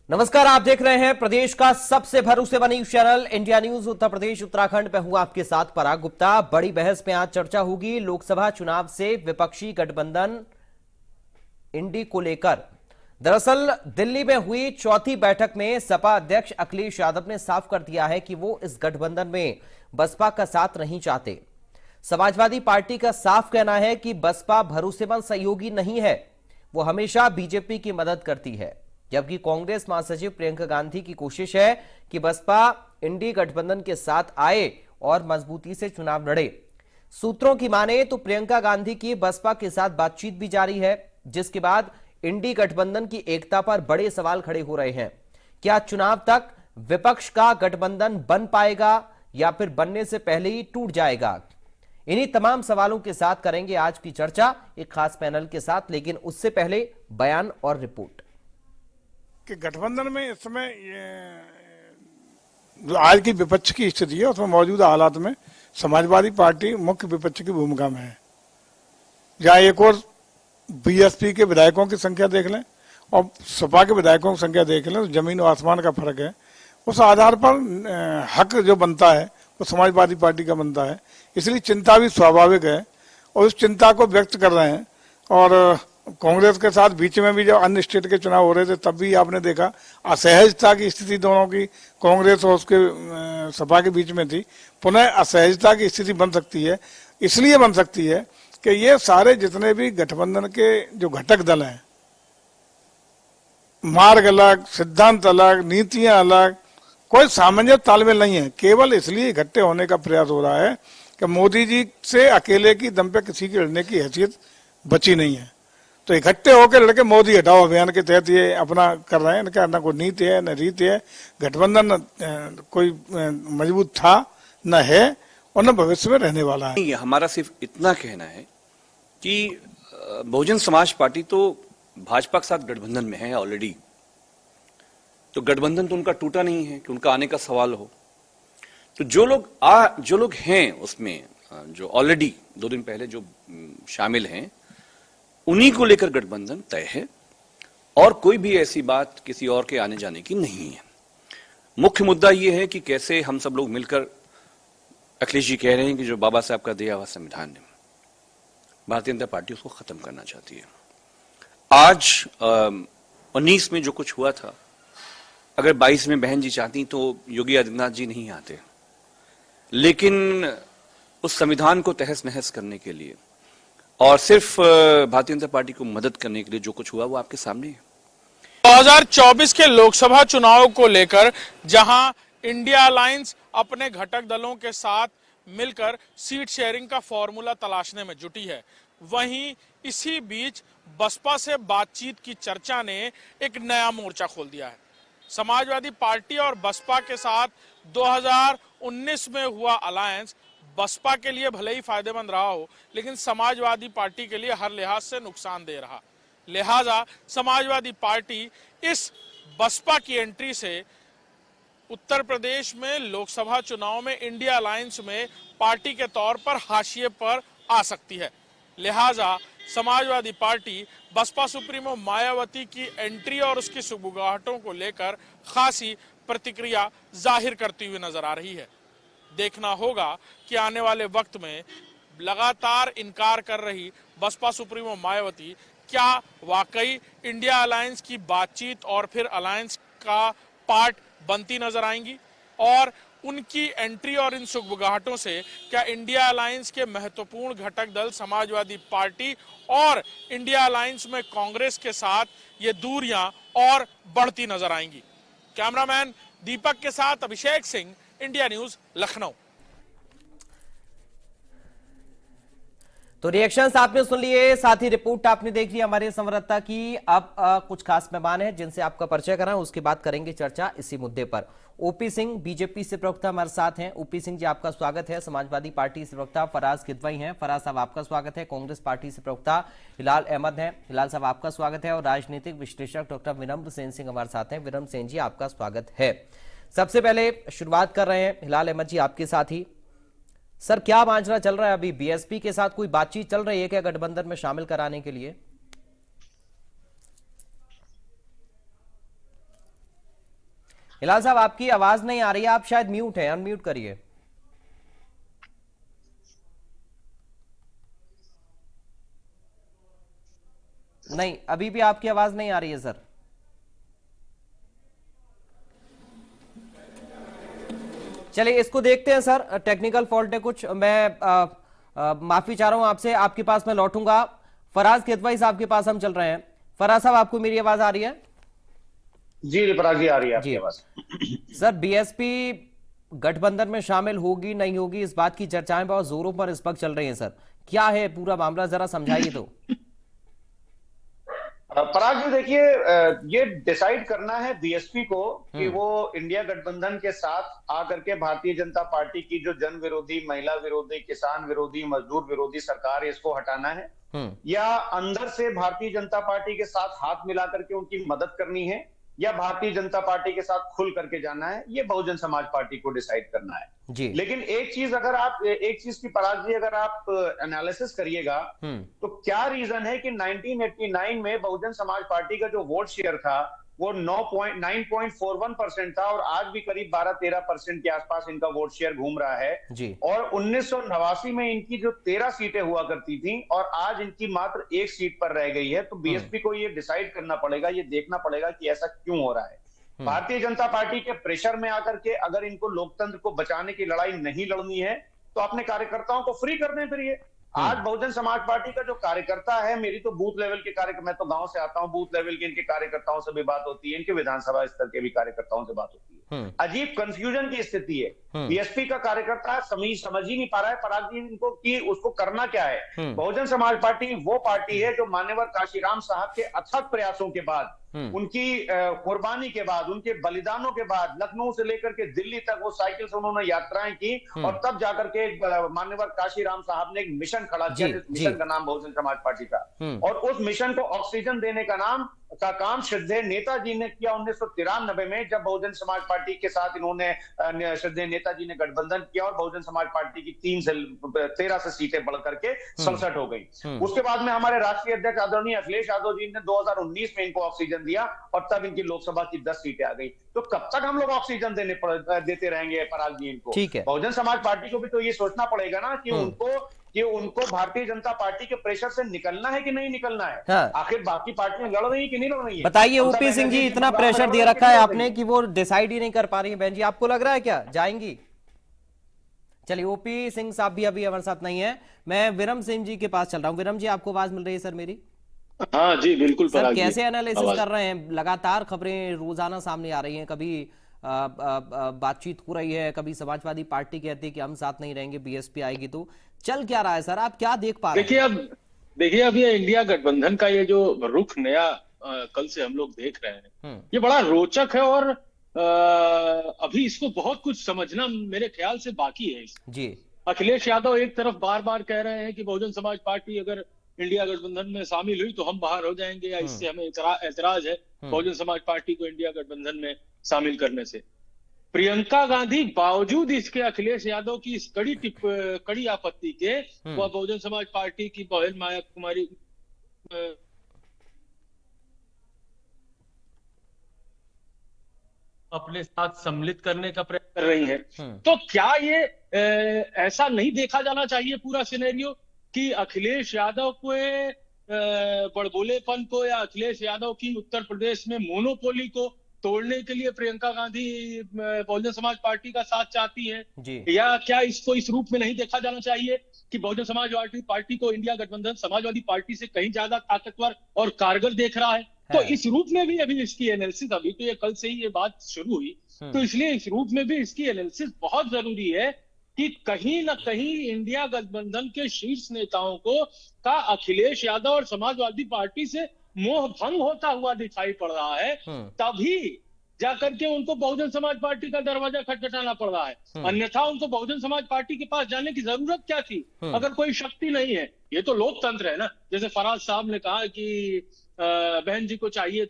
नमस्कार, आप देख रहे हैं प्रदेश का सबसे भरोसेमंद news channel India news Uttar Pradesh Uttarakhand पे हूं आपके साथ पराग गुप्ता। बड़ी बहस में आज चर्चा होगी लोकसभा चुनाव से विपक्षी गठबंधन इंडी को लेकर। दरअसल दिल्ली में हुई चौथी बैठक में सपा अध्यक्ष अखिलेश यादव ने साफ कर दिया है कि वो इस गठबंधन में बसपा का साथ नहीं चाहते। समाजवादी पार्टी का साफ कहना है कि बसपा भरोसेमंद सहयोगी नहीं है, वो हमेशा बीजेपी की मदद करती है। जबकि कांग्रेस महासचिव प्रियंका गांधी की कोशिश है कि बसपा इंडी गठबंधन के साथ आए और मजबूती से चुनाव लड़े। सूत्रों की माने तो प्रियंका गांधी की बसपा के साथ बातचीत भी जारी है, जिसके बाद इंडी गठबंधन की एकता पर बड़े सवाल खड़े हो रहे हैं। क्या चुनाव तक विपक्ष का गठबंधन बन पाएगा या फिर बनने से पहले ही टूट जाएगा? इन्हीं तमाम सवालों के साथ करेंगे आज की चर्चा एक खास पैनल के साथ, लेकिन उससे पहले बयान और रिपोर्ट कि गठबंधन में इस समय जो आज की विपक्ष की स्थिति है उसमें मौजूदा हालात में समाजवादी पार्टी मुख्य विपक्ष की भूमिका में है। जहाँ एक और बीएसपी के विधायकों की संख्या देख लें और सपा के विधायकों की संख्या देख लें तो जमीन और आसमान का फर्क है। उस आधार पर हक जो बनता है वो समाजवादी पार्टी का बनता है, इसलिए चिंता भी स्वाभाविक है और उस चिंता को व्यक्त कर रहे हैं। और कांग्रेस के साथ बीच में भी जब अन्य स्टेट के चुनाव हो रहे थे तब भी आपने देखा असहजता की स्थिति दोनों की कांग्रेस और उसके सपा के बीच में थी। पुनः असहजता की स्थिति बन सकती है, इसलिए बन सकती है कि ये सारे जितने भी गठबंधन के जो घटक दल हैं, मार्ग अलग, सिद्धांत अलग, नीतियां अलग, कोई सामंजस्य तालमेल नहीं है। केवल इसलिए इकट्ठे होने का प्रयास हो रहा है कि मोदी जी से अकेले की दम पे किसी की लड़ने की हैसियत बची नहीं है। तो इकट्ठे होकर लड़के मोदी हटाओ अभियान के तहत ये अपना कर रहे हैं। इनका ना कोई नीति है न रीति है। गठबंधन कोई मजबूत था न है और न भविष्य में रहने वाला है। हमारा सिर्फ इतना कहना है कि बहुजन समाज पार्टी तो भाजपा के साथ गठबंधन में है ऑलरेडी, तो गठबंधन तो उनका टूटा नहीं है कि उनका आने का सवाल हो। तो जो लोग हैं उसमें, जो ऑलरेडी 2 दिन पहले जो शामिल हैं, उन्हीं को लेकर गठबंधन तय है और कोई भी ऐसी बात किसी और के आने जाने की नहीं है। मुख्य मुद्दा यह है कि कैसे हम सब लोग मिलकर, अखिलेश जी कह रहे हैं कि जो बाबा साहब का दिया हुआ संविधान है, भारतीय जनता पार्टी उसको खत्म करना चाहती है। आज 19 में जो कुछ हुआ था, अगर 22 में बहन जी चाहती तो योगी आदित्यनाथ जी नहीं आते, लेकिन उस संविधान को तहस नहस करने के लिए और सिर्फ भारतीय जनता पार्टी को मदद करने के लिए जो कुछ हुआ वो आपके सामने है। 2024 के लोकसभा चुनाव को लेकर जहां इंडिया अलायंस अपने घटक दलों के साथ मिलकर सीट शेयरिंग का फॉर्मूला तलाशने में जुटी है, वहीं इसी बीच बसपा से बातचीत की चर्चा ने एक नया मोर्चा खोल दिया है। समाजवादी पार्टी और बसपा के साथ 2019 में हुआ अलायंस बसपा के लिए भले ही फायदेमंद रहा हो, लेकिन समाजवादी पार्टी के लिए हर लिहाज से नुकसानदेह रहा। लिहाजा समाजवादी पार्टी इस बसपा की एंट्री से उत्तर प्रदेश में लोकसभा चुनाव में इंडिया अलायंस में पार्टी के तौर पर हाशिए पर आ सकती है। लिहाजा समाजवादी पार्टी बसपा सुप्रीमो मायावती की एंट्री और उसकी सुगबुगाहटों को लेकर खासी प्रतिक्रिया जाहिर करती हुई नजर आ रही है। देखना होगा कि आने वाले वक्त में लगातार इनकार कर रही बसपा सुप्रीमो मायावती क्या वाकई इंडिया अलायंस की बातचीत और फिर अलायंस का पार्ट बनती नजर आएंगी, और उनकी एंट्री और इन सुगबुगाहटों से क्या इंडिया अलायंस के महत्वपूर्ण घटक दल समाजवादी पार्टी और इंडिया अलायंस में कांग्रेस के साथ ये दूरियां और बढ़ती नजर आएंगी। कैमरामैन दीपक के साथ अभिषेक सिंह, इंडिया न्यूज, लखनऊ। तो रिएक्शंस आपने सुन लिए, साथ ही रिपोर्ट आपने देख ली हमारे संवाददाता की। अब कुछ खास मेहमान हैं जिनसे आपका परिचय कराएं, उसके बाद करेंगे चर्चा इसी मुद्दे पर। ओपी सिंह बीजेपी से प्रवक्ता हमारे साथ हैं। ओपी सिंह जी, आपका स्वागत है। समाजवादी पार्टी से प्रवक्ता फराज किदवई हैं। फराज साहब, आपका स्वागत है। कांग्रेस पार्टी से प्रवक्ता हिलाल अहमद हैं। हिलाल साहब, आपका स्वागत है। और राजनीतिक विश्लेषक डॉक्टर विनम्र सेन सिंह हमारे साथ हैं। विनम्र सेन जी, आपका स्वागत है। सबसे पहले शुरुआत कर रहे हैं हिलाल अहमद जी आपके साथ ही। सर, क्या माजरा चल रहा है अभी? बीएसपी के साथ कोई बातचीत चल रही है क्या गठबंधन में शामिल कराने के लिए? हिलाल साहब, आपकी आवाज नहीं आ रही है, आप शायद म्यूट है, अनम्यूट करिए। नहीं, अभी भी आपकी आवाज नहीं आ रही है सर। चलिए इसको देखते हैं सर, टेक्निकल फॉल्ट है कुछ। मैं माफी चाह रहा हूं आपसे, आपके पास मैं लौटूंगा। फराज केतवाई साहब के पास हम चल रहे हैं। फराज साहब, आपको मेरी आवाज आ रही है? जी पराग जी, आ रही है आपकी जी आवाज। सर, बीएसपी गठबंधन में शामिल होगी नहीं होगी, इस बात की चर्चाएं बहुत जोरों पर इस वक्त चल रही हैं सर। क्या है पूरा मामला, जरा समझाइए तो। पराग जी देखिए, ये डिसाइड करना है बीएसपी को कि वो इंडिया गठबंधन के साथ आकर के भारतीय जनता पार्टी की जो जन विरोधी, महिला विरोधी, किसान विरोधी, मजदूर विरोधी सरकार है, इसको हटाना है, या अंदर से भारतीय जनता पार्टी के साथ हाथ मिला करके उनकी मदद करनी है, या भारतीय जनता पार्टी के साथ खुल करके जाना है। ये बहुजन समाज पार्टी को डिसाइड करना है जी। लेकिन एक चीज की पराग जी, अगर आप एनालिसिस करिएगा तो क्या रीजन है कि 1989 में बहुजन समाज पार्टी का जो वोट शेयर था वो 9.41% था, और आज भी करीब 12-13% के आसपास इनका वोट शेयर घूम रहा है जी। और 1989 में इनकी जो 13 सीटें हुआ करती थी और आज इनकी मात्र 1 सीट पर रह गई है। तो बीएसपी को ये डिसाइड करना पड़ेगा, ये देखना पड़ेगा कि ऐसा क्यों हो रहा है। भारतीय जनता पार्टी के प्रेशर में आकर के अगर इनको लोकतंत्र को बचाने की लड़ाई नहीं लड़नी है तो अपने कार्यकर्ताओं को फ्री कर दें। फिर ये आज बहुजन समाज पार्टी का जो कार्यकर्ता है, मेरी तो बूथ लेवल के कार्यकर्ता, मैं तो गांव से आता हूं, बूथ लेवल के इनके कार्यकर्ताओं से भी बात होती है, इनके विधानसभा स्तर के भी कार्यकर्ताओं से बात होती है। अजीब कंफ्यूजन की स्थिति है। बीएसपी का कार्यकर्ता समझ ही नहीं पा रहा है पराग जी इनको कि उसको करना क्या है। बहुजन समाज पार्टी वो पार्टी है जो मान्यवर काशीराम साहब के अथक प्रयासों के बाद, उनकी कुर्बानी के बाद, उनके बलिदानों के बाद, लखनऊ से लेकर के दिल्ली तक वो साइकिल से उन्होंने यात्राएं की और तब जाकर के मान्यवर काशीराम साहब ने एक मिशन खड़ा किया, जिस मिशन का नाम बहुजन समाज पार्टी था। और उस मिशन को ऑक्सीजन देने का काम श्रद्धेय नेताजी ने किया 1993 में, जब बहुजन समाज पार्टी के साथ इन्होंने श्रद्धेय नेताजी ने गठबंधन किया और बहुजन समाज पार्टी की 13 से सीटें बढ़ करके 67 हो गई। उसके बाद में हमारे राष्ट्रीय अध्यक्ष आदरणीय अखिलेश यादव जी ने 2019 में इनको ऑक्सीजन दिया और तब इनकी लोकसभा की 10 सीटें आ गई। तो कब तक हम लोग ऑक्सीजन देते रहेंगे पराग जी इनको? ठीक है। बहुजन समाज पार्टी को भी तो ये सोचना पड़ेगा ना कि उनको भारतीय जनता पार्टी के प्रेशर से निकलना है कि नहीं निकलना है। हाँ। आखिर बाकी पार्टियां लड़ रही है कि नहीं लड़ रही है? बताइए ओपी सिंह जी, इतना प्रेशर दे रखा है आपने कि वो डिसाइड ही नहीं कर पा रही है। बहन जी, आपको लग रहा है क्या जाएंगी? चलिए, ओपी सिंह साहब भी अभी हमारे साथ नहीं है। मैं विरम सिंह जी के पास चल रहा हूँ। विरम जी, आपको आवाज मिल रही है सर मेरी? हाँ जी, बिल्कुल। सर, कैसे एनालिसिस कर रहे हैं? लगातार खबरें रोजाना सामने आ रही हैं, कभी बातचीत हो रही है, कभी समाजवादी पार्टी कहती है कि हम साथ नहीं रहेंगे, बीएसपी आएगी। तो चल क्या रहा है सर, आप क्या देख पा रहे हैं? देखिए अब ये इंडिया गठबंधन का ये जो रुख नया कल से हम लोग देख रहे हैं, ये बड़ा रोचक है और अभी इसको बहुत कुछ समझना मेरे ख्याल से बाकी है। जी, अखिलेश यादव एक तरफ बार बार कह रहे हैं कि बहुजन समाज पार्टी अगर इंडिया गठबंधन में शामिल हुई तो हम बाहर हो जाएंगे, या इससे हमें एतराज है बहुजन समाज पार्टी को इंडिया गठबंधन में शामिल करने से। प्रियंका गांधी बावजूद इसके अखिलेश यादव की इस कड़ी आपत्ति के वह बहुजन समाज पार्टी की बहन माया कुमारी अपने साथ सम्मिलित करने का प्रयास कर रही हैं। तो क्या ये ऐसा नहीं देखा जाना चाहिए पूरा सिनेरियो कि अखिलेश यादव को बड़बोलेपन को या अखिलेश यादव की उत्तर प्रदेश में मोनोपोली को तोड़ने के लिए प्रियंका गांधी बहुजन समाज पार्टी का साथ चाहती हैं, या क्या इसको इस रूप में नहीं देखा जाना चाहिए कि बहुजन समाजवादी पार्टी को इंडिया गठबंधन समाजवादी पार्टी से कहीं ज्यादा ताकतवर और कारगर देख रहा है? तो इस रूप में भी अभी इसकी एनालिसिस, अभी तो ये कल से ही ये बात शुरू हुई, तो इसलिए इस रूप में भी इसकी एनालिसिस बहुत जरूरी है कि कहीं ना कहीं इंडिया गठबंधन के शीर्ष नेताओं का अखिलेश यादव और समाजवादी पार्टी से मोह भंग होता हुआ दिखाई पड़ रहा है, तभी जाकर के उनको बहुजन समाज पार्टी का दरवाजा खटखटाना पड़ रहा है। अन्यथा उनको बहुजन समाज पार्टी के पास जाने की जरूरत क्या थी अगर कोई शक्ति नहीं है? ये तो लोकतंत्र है ना। जैसे फराज साहब ने कहा कि बहन जी को चाहिए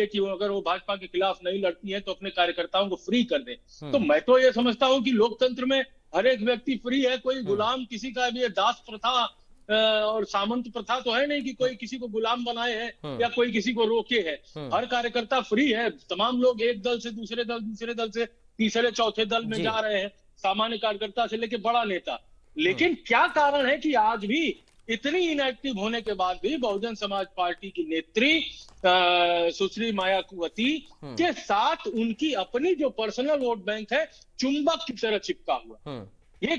कि अगर वो भाजपा के खिलाफ नहीं लड़ती है तो अपने कार्यकर्ताओं को फ्री कर दें। तो मैं तो ये समझता हूं कि लोकतंत्र में हर एक व्यक्ति फ्री है, कोई गुलाम किसी का भी दास प्रथा और सामंत प्रथा तो है नहीं कि कोई किसी को गुलाम बनाए है या कोई किसी को रोके है। हर कार्यकर्ता फ्री है, तमाम लोग एक दल से दूसरे दल से तीसरे चौथे दल में जा रहे हैं, सामान्य कार्यकर्ता से लेके बड़ा नेता। लेकिन क्या कारण है कि आज भी इतनी इनएक्टिव होने के बाद भी बहुजन समाज पार्टी की नेत्री सुश्री मायावती के साथ उनकी अपनी जो पर्सनल वोट बैंक है चुंबक की तरह चिपका हुआ। ये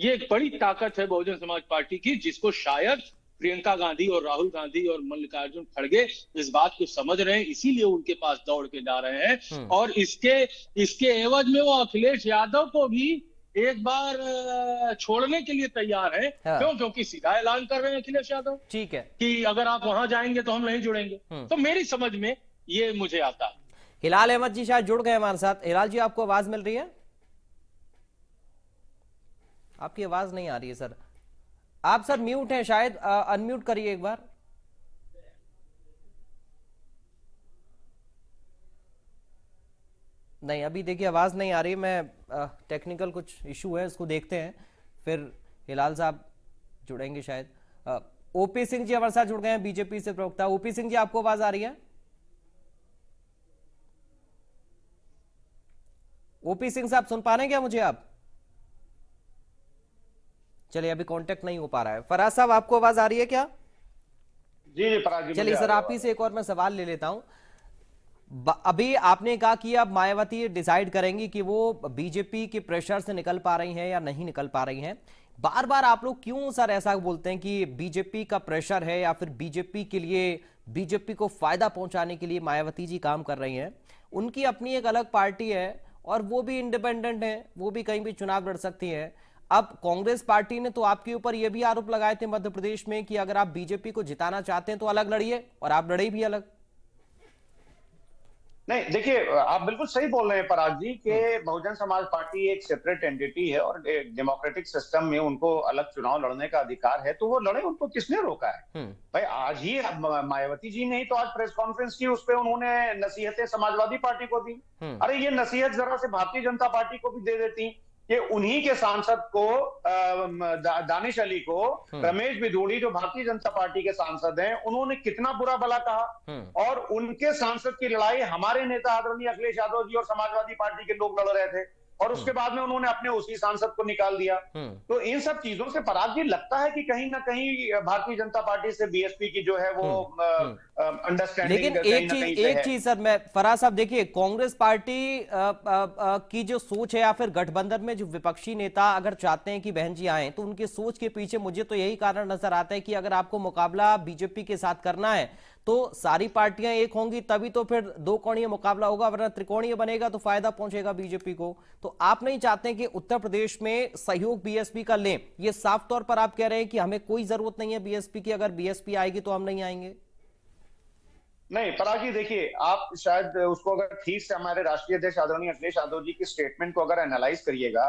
एक बड़ी ताकत है बहुजन समाज पार्टी की, जिसको शायद प्रियंका गांधी और राहुल गांधी और मल्लिकार्जुन खड़गे इस बात को समझ रहे हैं, इसीलिए उनके पास दौड़ के जा रहे हैं। और इसके एवज में वो अखिलेश यादव को भी एक बार छोड़ने के लिए तैयार है। क्योंकि सीधा ऐलान कर रहे हैं अखिलेश यादव, ठीक है, कि अगर आप वहां जाएंगे तो हम नहीं जुड़ेंगे। तो मेरी समझ में ये मुझे आता है। हिलाल अहमद जी शायद जुड़ गए हमारे साथ। हिलाल जी, आपको आवाज मिल रही है? आपकी आवाज नहीं आ रही है सर। आप सर म्यूट हैं शायद, अनम्यूट करिए एक बार। नहीं, अभी देखिए आवाज नहीं आ रही। मैं टेक्निकल कुछ इशू है, इसको देखते हैं, फिर हिलाल साहब जुड़ेंगे शायद। ओपी सिंह जी हमारे साथ जुड़ गए हैं, बीजेपी से प्रवक्ता। ओपी सिंह जी, आपको आवाज आ रही है? ओपी सिंह साहब सुन पा रहे हैं क्या मुझे आप? चलिए, अभी कांटेक्ट नहीं हो पा रहा है। फराज साहब, आपको आवाज आ रही है क्या? जी फराज जी, चलिए सर, आप ही से एक और मैं सवाल ले लेता हूं। अभी आपने कहा कि अब मायावती डिसाइड करेंगी कि वो बीजेपी के प्रेशर से निकल पा रही हैं या नहीं निकल पा रही हैं। बार बार आप लोग क्यों सर ऐसा बोलते हैं कि बीजेपी का प्रेशर है या फिर बीजेपी के लिए, बीजेपी को फायदा पहुंचाने के लिए मायावती जी काम कर रही हैं? उनकी अपनी एक अलग पार्टी है और वो भी इंडिपेंडेंट है, वो भी कहीं भी चुनाव लड़ सकती है। अब कांग्रेस पार्टी ने तो आपके ऊपर यह भी आरोप लगाए थे मध्य प्रदेश में कि अगर आप बीजेपी को जिताना चाहते हैं तो अलग लड़िए, और आप लड़े भी अलग। नहीं, देखिए आप बिल्कुल सही बोल रहे हैं पराग जी कि बहुजन समाज पार्टी एक सेपरेट एंटिटी है और डेमोक्रेटिक सिस्टम में उनको अलग चुनाव लड़ने का अधिकार है, तो वो लड़े। उनको किसने रोका है? भाई आज ही मायावती जी ने ही तो आज प्रेस कॉन्फ्रेंस की, उस पर उन्होंने नसीहतें समाजवादी पार्टी को दी। अरे ये नसीहत जरा से भारतीय जनता पार्टी को भी दे देती कि उन्हीं के सांसद को दानिश अली को रमेश बिधूड़ी, जो भारतीय जनता पार्टी के सांसद हैं, उन्होंने कितना बुरा भला कहा। और उनके सांसद की लड़ाई हमारे नेता आदरणीय अखिलेश यादव जी और समाजवादी पार्टी के लोग लड़ रहे थे, और उसके बाद में उन्होंने अपने उसी सांसद को निकाल दिया। तो इन सब चीजों से पराग जी लगता है कि कहीं ना कहीं भारतीय जनता पार्टी से बीएसपी की जो है वो अंडरस्टैंडिंग। लेकिन एक चीज सर, मैं फराज साहब देखिए, कांग्रेस पार्टी की जो सोच है या फिर गठबंधन में जो विपक्षी नेता अगर चाहते हैं कि बहन जी आए, तो उनकी सोच के पीछे मुझे तो यही कारण नजर आता है कि अगर आपको मुकाबला बीजेपी के साथ करना है तो सारी पार्टियां एक होंगी, तभी तो फिर दो कोणीय मुकाबला होगा, वरना त्रिकोणीय बनेगा तो फायदा पहुंचेगा बीजेपी को। तो आप नहीं चाहते कि उत्तर प्रदेश में सहयोग बीएसपी का लें? ये साफ तौर पर आप कह रहे हैं कि हमें कोई जरूरत नहीं है बीएसपी की, अगर बीएसपी आएगी तो हम नहीं आएंगे। नहीं पराग जी, देखिए आप शायद उसको अगर ठीक से हमारे राष्ट्रीय अध्यक्ष आदरणीय अखिलेश यादव जी की स्टेटमेंट को अगर एनालाइज करिएगा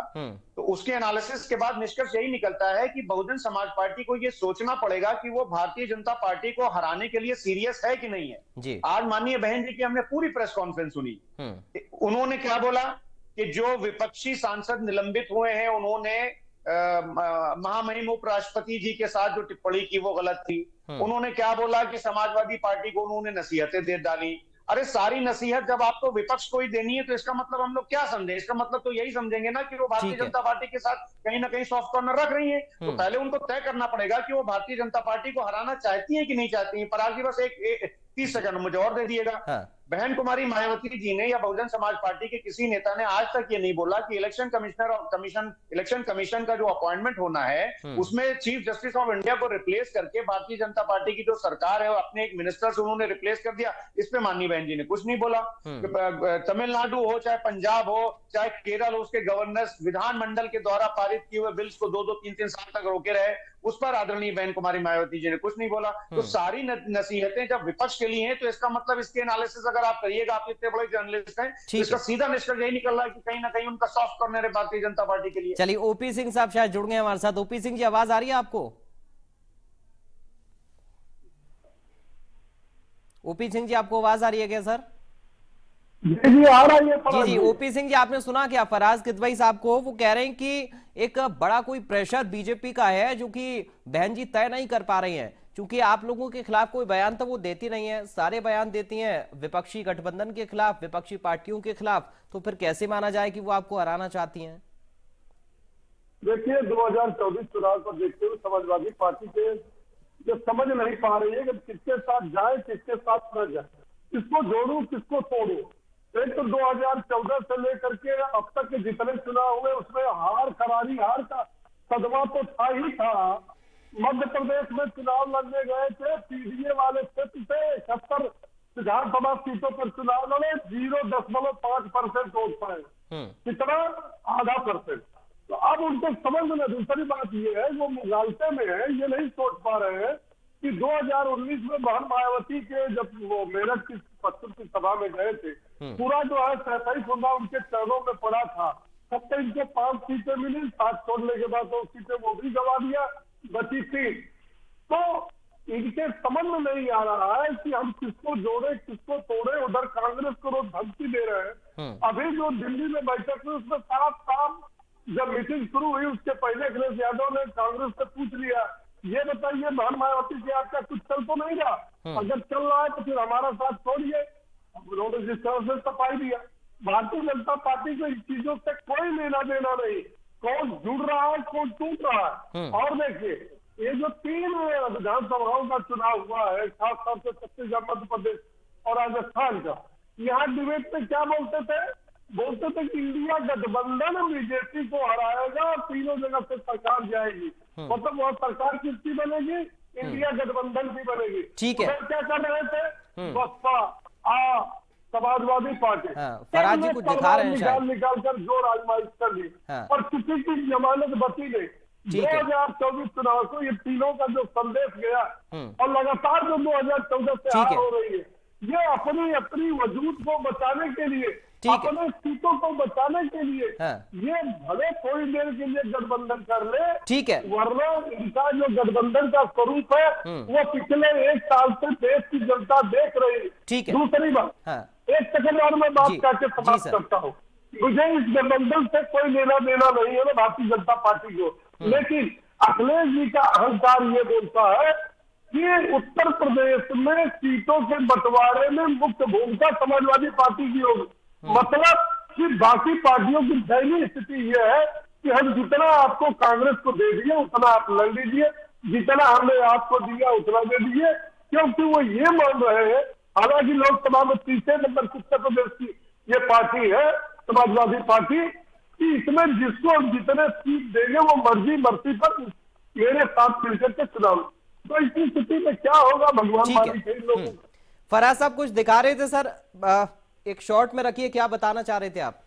तो उसके एनालिसिस के बाद निष्कर्ष यही निकलता है कि बहुजन समाज पार्टी को ये सोचना पड़ेगा कि वो भारतीय जनता पार्टी को हराने के लिए सीरियस है कि नहीं है जी। आज माननीय बहन जी की हमने पूरी प्रेस कॉन्फ्रेंस सुनी, उन्होंने क्या बोला कि जो विपक्षी सांसद निलंबित हुए हैं उन्होंने महामहिम उपराष्ट्रपति जी के साथ जो टिप्पणी की वो गलत थी। उन्होंने क्या बोला कि समाजवादी पार्टी को उन्होंने नसीहतें दे डाली। अरे सारी नसीहत जब आपको विपक्ष को ही देनी है तो इसका मतलब हम लोग क्या समझे? इसका मतलब तो यही समझेंगे ना कि वो भारतीय जनता पार्टी के साथ कहीं ना कहीं सॉफ्ट कॉर्नर रख रही है। तो पहले उनको तय करना पड़ेगा कि वो भारतीय जनता पार्टी को हराना चाहती है कि नहीं चाहती है। पराग जी बस एक 30 सेकंड मुझे और दे दिएगा। बहन कुमारी मायावती जी ने या बहुजन समाज पार्टी के किसी नेता ने आज तक ये नहीं बोला कि इलेक्शन कमीशन का जो अपॉइंटमेंट होना है उसमें चीफ जस्टिस ऑफ इंडिया को रिप्लेस करके भारतीय जनता पार्टी की जो सरकार है अपने एक मिनिस्टर से उन्होंने रिप्लेस कर दिया। इस पे माननीय बहन जी ने कुछ नहीं बोला। तमिलनाडु हो चाहे पंजाब हो चाहे केरल हो, उसके गवर्नर्स विधानमंडल के द्वारा पारित किए हुए बिल्स को 2-3 साल तक रोके रहे, उस पर आदरणीय बहन कुमारी मायावती जी ने कुछ नहीं बोला। तो सारी नसीहतें जब विपक्ष के लिए हैं तो इसका मतलब इसके एनालिसिस अगर आप करिएगा, आप इतने बड़े जर्नलिस्ट हैं, तो इसका सीधा निष्कर्ष यही निकल रहा है कि कहीं ना कहीं उनका सॉफ्ट कॉर्नर है भारतीय जनता पार्टी के लिए। चलिए, ओपी सिंह साहब शायद जुड़ गए हमारे साथ। ओपी सिंह जी, आवाज आ रही है आपको? ओपी सिंह जी, आपको आवाज आ रही है क्या सर? जी आ रहा है जी जी, ओपी सिंह जी, आपने सुना क्या फराज किदवई साहब को? वो कह रहे हैं कि एक बड़ा कोई प्रेशर बीजेपी का है जो कि बहन जी तय नहीं कर पा रही हैं, क्योंकि आप लोगों के खिलाफ कोई बयान तो वो देती नहीं है, सारे बयान देती हैं विपक्षी गठबंधन के खिलाफ, विपक्षी पार्टियों के खिलाफ, तो फिर कैसे माना जाए कि वो आपको हराना चाहती हैं? देखिए 2024 चुनाव को देखते हुए समाजवादी पार्टी के जो समझ नहीं पा रही है कि किसके साथ जाए, किसके साथ न जाए, किसको जोड़ू, किसको तोड़ू। एक तो 2014 से लेकर के अब तक के जितने चुनाव हुए उसमें करारी हार का सदमा तो था ही था। मध्य प्रदेश में चुनाव लड़ने गए थे, पीडीए वाले क्षेत्र से 71 विधानसभा सीटों पर चुनाव लड़े, 0.5% वोट पाए। कितना? आधा % तो अब उनको समझ में, दूसरी बात ये है वो मुगालते में है, ये नहीं सोच पा रहे हैं कि 2019 में बहन मायावती के जब वो मेरठ की पश्चिम की सभा में गए थे, पूरा जो है 37 मुद्दा उनके चरणों में पड़ा था। तब तक इनको 5 सीटें मिली, 7 छोड़ने के बाद 2 सीटें वो भी गवा दिया, बची 3। तो इनके समझ में नहीं आ रहा है कि हम किसको जोड़े, किसको तोड़े। उधर कांग्रेस को रोज धमकी दे रहे हैं। अभी जो दिल्ली में बैठक हुई उसमें साफ जब मीटिंग शुरू हुई उसके पहले अखिलेश यादव ने कांग्रेस से पूछ लिया, ये बताइए बहन मायावती के आपका कुछ चल तो नहीं रहा? अगर चल रहा है तो फिर हमारा साथ छोड़िए। उन्होंने जिस तरह से सफाई दिया, भारतीय जनता पार्टी को इन चीजों से कोई लेना देना नहीं, कौन जुड़ रहा है कौन टूट रहा है। और देखिए ये जो 3 विधानसभाओं का चुनाव हुआ है, खासतौर से छत्तीसगढ़, मध्य प्रदेश और राजस्थान का, यहाँ डिबेट में क्या बोलते थे कि इंडिया गठबंधन बीजेपी को हराएगा और 3 जगह से सरकार जाएगी। मतलब वह सरकार किसकी बनेगी? इंडिया गठबंधन की बनेगी। ठीक है। क्या कर रहे थे? बसपा, समाजवादी पार्टी फराज जी कुछ दिखा रहे हैं शायद। निकाल कर जोर आजमाइश कर ली और किसी की जमानत बची नहीं। 2024 चुनाव को ये तीनों का जो संदेश गया और लगातार जो 2014 से हार हो रही है, ये अपनी वजूद को बचाने के लिए, अपने सीटों को बचाने के लिए ये भले थोड़ी देर के लिए गठबंधन कर ले, ठीक है, वरना इनका जो गठबंधन का स्वरूप है वो पिछले 1 साल से देश की जनता देख रही है। ठीक है। दूसरी बात, 1 सेकंड और मैं बात करके समाप्त करता हूँ। मुझे इस गठबंधन से कोई लेना देना नहीं है ना भारतीय जनता पार्टी को, लेकिन अखिलेश जी का अहंकार ये बोलता है कि उत्तर प्रदेश में सीटों के बंटवारे में मुख्य भूमिका समाजवादी पार्टी की होगी। मतलब कि बाकी पार्टियों की दयनीय स्थिति यह है कि हम जितना आपको कांग्रेस को दे दिए उतना आप लड़ लीजिए, जितना हमने आपको दिया उतना दे दीजिए, क्योंकि वो ये मान रहे हैं, हालांकि लोकसभा में 3 नंबर उत्तर प्रदेश की ये पार्टी है समाजवादी पार्टी, कि इसमें जिसको जितने सीट देंगे वो मर्जी पर मेरे साथ मिलकर के चुनाव। तो इसी स्थिति में क्या होगा भगवान मालिक है इन लोगों को। फराज साहब कुछ दिखा रहे थे सर, एक शॉर्ट में रखिए, क्या बताना चाह रहे थे आप?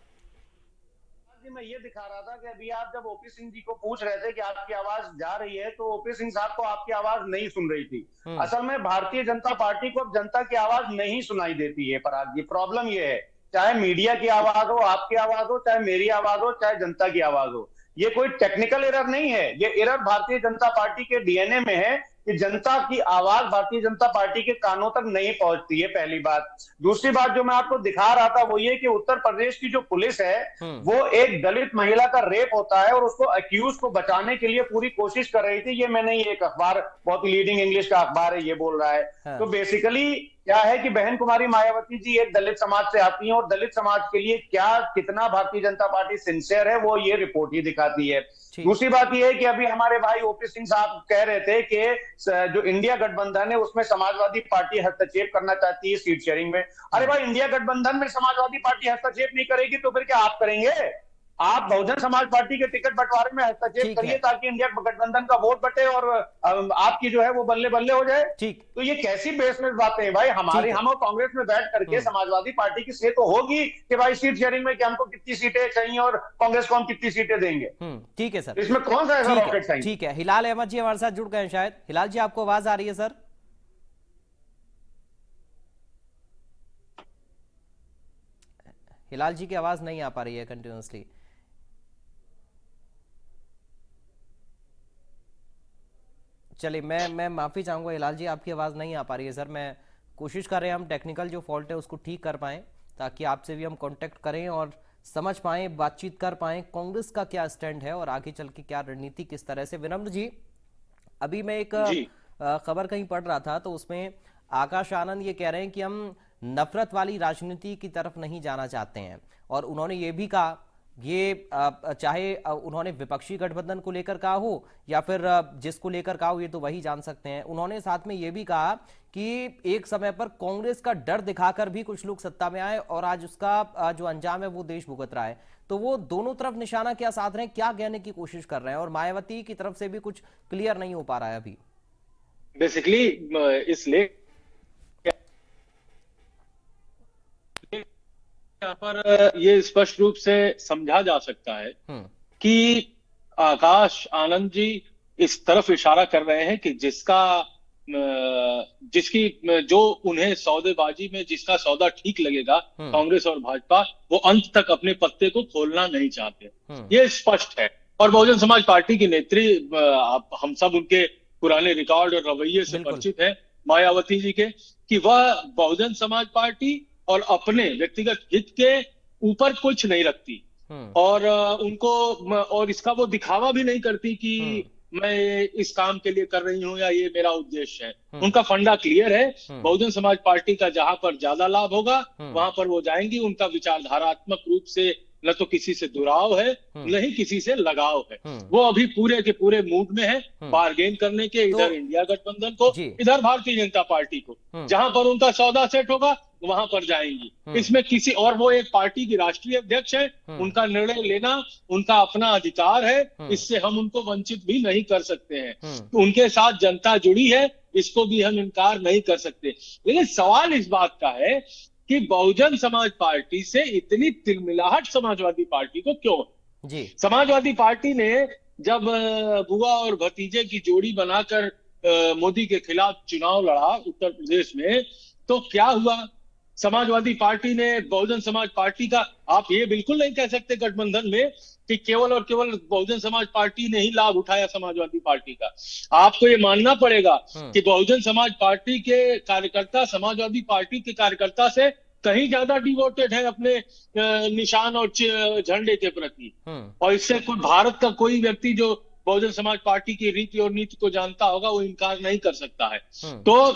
जी मैं ये दिखा रहा था कि अभी आप जब ओपी सिंह जी को पूछ रहे थे कि आपकी आवाज जा रही है, तो ओपी सिंह साहब को आपकी आवाज नहीं सुन रही थी। असल में भारतीय जनता पार्टी को अब जनता की आवाज नहीं सुनाई देती है पराग जी। प्रॉब्लम ये है, चाहे मीडिया की आवाज हो, आपकी आवाज हो, चाहे मेरी आवाज हो, चाहे जनता की आवाज हो, ये कोई टेक्निकल एरर नहीं है। ये एरर भारतीय जनता पार्टी के डीएनए में है कि जनता की आवाज भारतीय जनता पार्टी के कानों तक नहीं पहुंचती है, पहली बात। दूसरी बात जो मैं आपको दिखा रहा था वो ये कि उत्तर प्रदेश की जो पुलिस है वो एक दलित महिला का रेप होता है और उसको अक्यूज को बचाने के लिए पूरी कोशिश कर रही थी। ये मैंने एक अखबार, बहुत ही लीडिंग इंग्लिश का अखबार है, ये बोल रहा है। तो बेसिकली क्या है कि बहन कुमारी मायावती जी एक दलित समाज से आती हैं और दलित समाज के लिए क्या कितना भारतीय जनता पार्टी सिंसियर है वो ये रिपोर्ट ही दिखाती है। दूसरी बात यह है कि अभी हमारे भाई ओपी सिंह साहब कह रहे थे कि जो इंडिया गठबंधन है उसमें समाजवादी पार्टी हस्तक्षेप करना चाहती है सीट शेयरिंग में। अरे भाई, इंडिया गठबंधन में समाजवादी पार्टी हस्तक्षेप नहीं करेगी तो फिर क्या आप करेंगे? आप बहुजन समाज पार्टी के टिकट बंटवारे में हस्तक्षेप करिए ताकि इंडिया गठबंधन का वोट बटे और आपकी जो है वो बल्ले बल्ले हो जाए। ठीक, तो ये कैसी बेसलेस बातें हैं भाई? हम और कांग्रेस में बैठ करके समाजवादी पार्टी की सेहत तो होगी कि भाई सीट शेयरिंग में कि हमको कितनी सीटें चाहिए और कांग्रेस को हम कितनी सीटें देंगे। ठीक है सर, इसमें कौन सा ऐसा रॉकेट साइंस? ठीक है, हिलाल अहमद जी हमारे साथ जुड़ गए शायद। हिलाल जी, आपको आवाज आ रही है सर? हिलाल जी की आवाज नहीं आ पा रही है कंटिन्यूअसली। चलिए, मैं माफी चाहूंगा हिलाल जी, आपकी आवाज नहीं आ पा रही है सर। मैं कोशिश कर रहे हैं हम टेक्निकल जो फॉल्ट है उसको ठीक कर पाएं। ताकि आपसे भी हम कांटेक्ट करें और समझ पाएं, बातचीत कर पाएं कांग्रेस का क्या स्टैंड है और आगे चल के क्या रणनीति किस तरह से। विनम्र जी, अभी मैं एक खबर कहीं पढ़ रहा था तो उसमें आकाश आनंद ये कह रहे हैं कि हम नफरत वाली राजनीति की तरफ नहीं जाना चाहते हैं, और उन्होंने ये भी कहा, ये चाहे उन्होंने विपक्षी गठबंधन को लेकर कहा हो या फिर जिसको लेकर कहा हो ये तो वही जान सकते हैं। उन्होंने साथ में ये भी कहा कि एक समय पर कांग्रेस का डर दिखाकर भी कुछ लोग सत्ता में आए और आज उसका जो अंजाम है वो देश भुगत रहा है। तो वो दोनों तरफ निशाना क्या साध रहे हैं, क्या कहने की कोशिश कर रहे हैं, और मायावती की तरफ से भी कुछ क्लियर नहीं हो पा रहा है अभी। बेसिकली इसलिए यहाँ पर ये स्पष्ट रूप से समझा जा सकता है कि आकाश आनंद जी इस तरफ इशारा कर रहे हैं कि जिसकी जो उन्हें सौदेबाजी में जिसका सौदा ठीक लगेगा कांग्रेस और भाजपा, वो अंत तक अपने पत्ते को खोलना नहीं चाहते। ये स्पष्ट है। और बहुजन समाज पार्टी की नेत्री, हम सब उनके पुराने रिकॉर्ड और रवैये से परिचित हैं मायावती जी के, कि वह बहुजन समाज पार्टी और अपने व्यक्तिगत हित के ऊपर कुछ नहीं रखती, और उनको और इसका वो दिखावा भी नहीं करती कि मैं इस काम के लिए कर रही हूं या ये मेरा उद्देश्य है। उनका फंडा क्लियर है। बहुजन समाज पार्टी का जहां पर ज्यादा लाभ होगा वहां पर वो जाएंगी। उनका विचारधारात्मक रूप से न तो किसी से दुराव है न ही किसी से लगाव है। वो अभी पूरे के पूरे मूड में है बार्गेन करने के, इधर इंडिया गठबंधन को, इधर भारतीय जनता पार्टी को। जहां पर उनका सौदा सेट होगा वहां पर जाएंगी। इसमें किसी और, वो एक पार्टी की राष्ट्रीय अध्यक्ष है, उनका निर्णय लेना उनका अपना अधिकार है, इससे हम उनको वंचित भी नहीं कर सकते हैं। तो उनके साथ जनता जुड़ी है, इसको भी हम इनकार नहीं कर सकते। लेकिन सवाल इस बात का है कि बहुजन समाज पार्टी से इतनी तिलमिलाहट समाजवादी पार्टी को क्यों जी? समाजवादी पार्टी ने जब बुआ और भतीजे की जोड़ी बनाकर मोदी के खिलाफ चुनाव लड़ा उत्तर प्रदेश में, तो क्या हुआ? समाजवादी पार्टी ने बहुजन समाज पार्टी का, आप ये बिल्कुल नहीं कह सकते गठबंधन में कि केवल और केवल बहुजन समाज पार्टी ने ही लाभ उठाया समाजवादी पार्टी का। आपको ये मानना पड़ेगा कि बहुजन समाज पार्टी के कार्यकर्ता समाजवादी पार्टी के कार्यकर्ता से कहीं ज्यादा डिवोटेड है अपने निशान और झंडे के प्रति। और इससे कोई भारत का कोई व्यक्ति जो बहुजन समाज पार्टी की रीति और नीति को जानता होगा वो इनकार नहीं कर सकता है। तो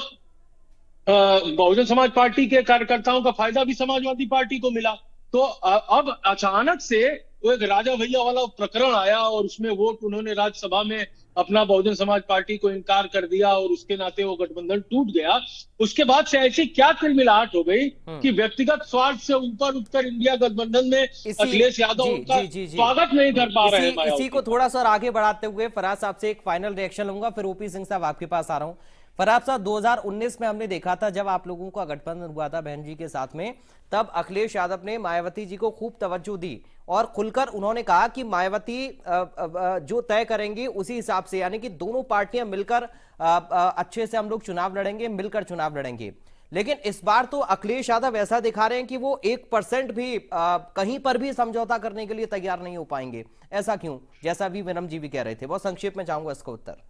बहुजन समाज पार्टी के कार्यकर्ताओं का फायदा भी समाजवादी पार्टी को मिला। तो अब अचानक से वो एक राजा भैया वाला प्रकरण आया और उसमें वोट उन्होंने राज्यसभा में अपना बहुजन समाज पार्टी को इनकार कर दिया और उसके नाते वो गठबंधन टूट गया। उसके बाद से ऐसी क्या तिलमिलाहट हो गई कि व्यक्तिगत स्वार्थ से ऊपर उठकर इंडिया गठबंधन में अखिलेश यादव का स्वागत नहीं कर पा रहे हैं। इसी को थोड़ा सा आगे बढ़ाते हुए फराज साहब से एक फाइनल रिएक्शन लूंगा, फिर ओपी सिंह साहब आपके पास आ रहा हूं। फराज साहब, 2019 में हमने देखा था जब आप लोगों का गठबंधन हुआ था बहन जी के साथ में, तब अखिलेश यादव ने मायावती जी को खूब तवज्जो दी और खुलकर उन्होंने कहा कि मायावती जो तय करेंगी उसी हिसाब से, यानी कि दोनों पार्टियां मिलकर अच्छे से हम लोग चुनाव लड़ेंगे, मिलकर चुनाव लड़ेंगे। लेकिन इस बार तो अखिलेश यादव ऐसा दिखा रहे हैं कि वो 1% भी कहीं पर भी समझौता करने के लिए तैयार नहीं हो पाएंगे। ऐसा क्यों? जैसा भी विनम जी भी कह रहे थे, बहुत संक्षेप में चाहूंगा इसका उत्तर।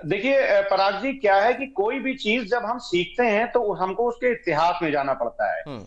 देखिए पराग जी, क्या है कि कोई भी चीज जब हम सीखते हैं तो हमको उसके इतिहास में जाना पड़ता है।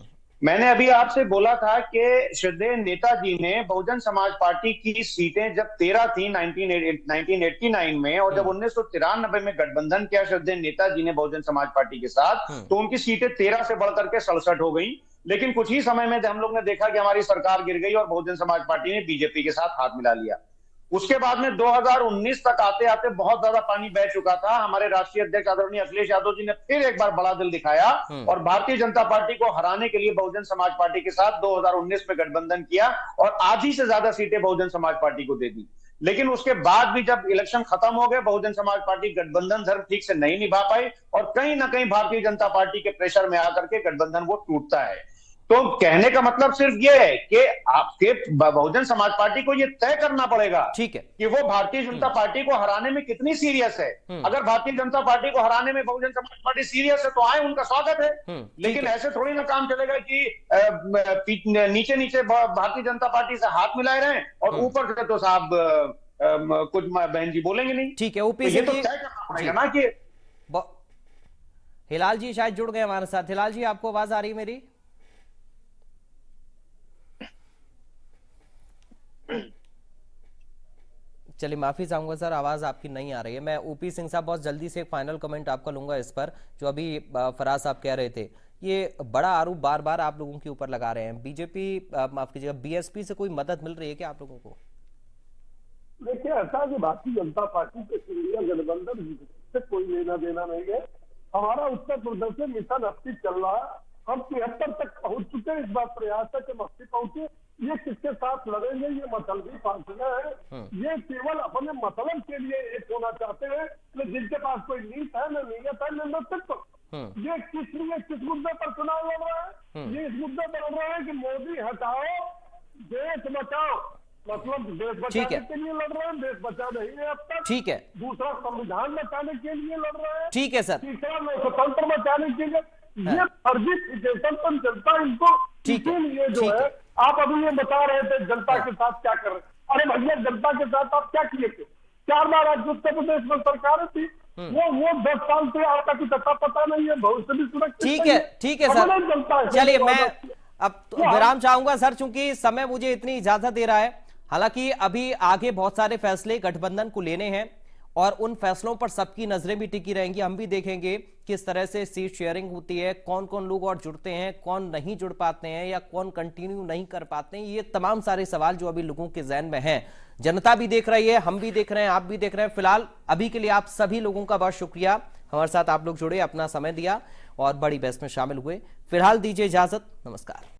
मैंने अभी आपसे बोला था कि श्रद्धेय नेताजी ने बहुजन समाज पार्टी की सीटें जब 13 थी 1989 में, और जब 1993 में गठबंधन किया श्रद्धेय नेताजी ने बहुजन समाज पार्टी के साथ, तो उनकी सीटें 13 से बढ़कर के 67 हो गई। लेकिन कुछ ही समय में हम लोग ने देखा कि हमारी सरकार गिर गई और बहुजन समाज पार्टी ने बीजेपी के साथ हाथ मिला लिया। उसके बाद में 2019 तक आते आते बहुत ज्यादा पानी बह चुका था। हमारे राष्ट्रीय अध्यक्ष आदरणीय अखिलेश यादव जी ने फिर एक बार बड़ा दिल दिखाया और भारतीय जनता पार्टी को हराने के लिए बहुजन समाज पार्टी के साथ 2019 में गठबंधन किया और आधी से ज्यादा सीटें बहुजन समाज पार्टी को दे दी। लेकिन उसके बाद भी जब इलेक्शन खत्म हो गए, बहुजन समाज पार्टी गठबंधन धर्म ठीक से नहीं निभा पाई और कहीं ना कहीं भारतीय जनता पार्टी के प्रेशर में आकर के गठबंधन वो टूटता है। तो कहने का मतलब सिर्फ ये है कि आपके बहुजन समाज पार्टी को ये तय करना पड़ेगा, ठीक है, कि वो भारतीय जनता पार्टी को हराने में कितनी सीरियस है। अगर भारतीय जनता पार्टी को हराने में बहुजन समाज पार्टी सीरियस है तो आए, उनका स्वागत है। लेकिन ऐसे थोड़ी ना काम चलेगा कि नीचे नीचे भारतीय जनता पार्टी से हाथ मिलाए रहे और ऊपर से तो साहब कुछ बहन जी बोलेंगे नहीं। ठीक है, ओपी ये तो तय करना पड़ेगा ना। कि हिलाल जी शायद जुड़ गए हमारे साथ। हिलाल जी, आपको आवाज आ रही है मेरी? चलिए माफी चाहूंगा सर, आवाज आपकी नहीं आ रही है। मैं ओपी सिंह साहब बहुत जल्दी से एक फाइनल कमेंट आपका लूंगा इस पर, जो अभी फराज साहब कह रहे थे। ये बड़ा आरोप बार बार आप लोगों के ऊपर लगा रहे हैं, बीजेपी माफ कीजिएगा बीएसपी से कोई मदद मिल रही है क्या आप लोगों को? देखिए, ऐसा है कि भारतीय जनता पार्टी के इंडिया गठबंधन से कोई लेना देना नहीं है। हमारा उत्तर प्रदेश में मिशन 80 चल रहा है, हम 73 तक पहुंच चुके हैं। इस बार प्रयास है कि 80 पहुंचे। ये किसके साथ लड़ेंगे, ये मतलबी पार्टियां हैं। ये केवल अपने मतलब के लिए एक होना चाहते हैं, जिनके पास कोई नीत है, न नीयत है, न नेतृत्व। ये किस लिए किस मुद्दे पर चुनाव लड़ रहा है? ये इस मुद्दे पर लड़ रहा है कि मोदी हटाओ, देश बचाओ। मतलब देश बचाने के लिए लड़ रहे हैं, देश बचा नहीं है अब तक। ठीक है। दूसरा, संविधान बचाने के लिए लड़ रहे हैं। ठीक है सर। तीसरा, लोकतंत्र बचाने के लिए। ये फर्जी फिकेशन पर जनता इनको, इसीलिए जो है आप अभी ये बता रहे थे जनता के साथ क्या कर रहे हैं। अरे भैया, जनता के साथ आप क्या किए थे? 4 बार आज उत्तर प्रदेश में सरकारें थी, वो 10 साल से आपका कुछ पता नहीं है, भविष्य भी सुरक्षित। ठीक है सर। चलिए मैं अब विराम चाहूंगा सर, चूंकि समय मुझे इतनी इजाजत दे रहा है। हालांकि अभी आगे बहुत सारे फैसले गठबंधन को लेने हैं और उन फैसलों पर सबकी नजरें भी टिकी रहेंगी। हम भी देखेंगे किस तरह से सीट शेयरिंग होती है, कौन कौन लोग और जुड़ते हैं, कौन नहीं जुड़ पाते हैं या कौन कंटिन्यू नहीं कर पाते हैं। ये तमाम सारे सवाल जो अभी लोगों के जहन में हैं, जनता भी देख रही है, हम भी देख रहे हैं, आप भी देख रहे हैं। फिलहाल अभी के लिए आप सभी लोगों का बहुत शुक्रिया, हमारे साथ आप लोग जुड़े, अपना समय दिया और बड़ी बहस में शामिल हुए। फिलहाल दीजिए इजाजत, नमस्कार।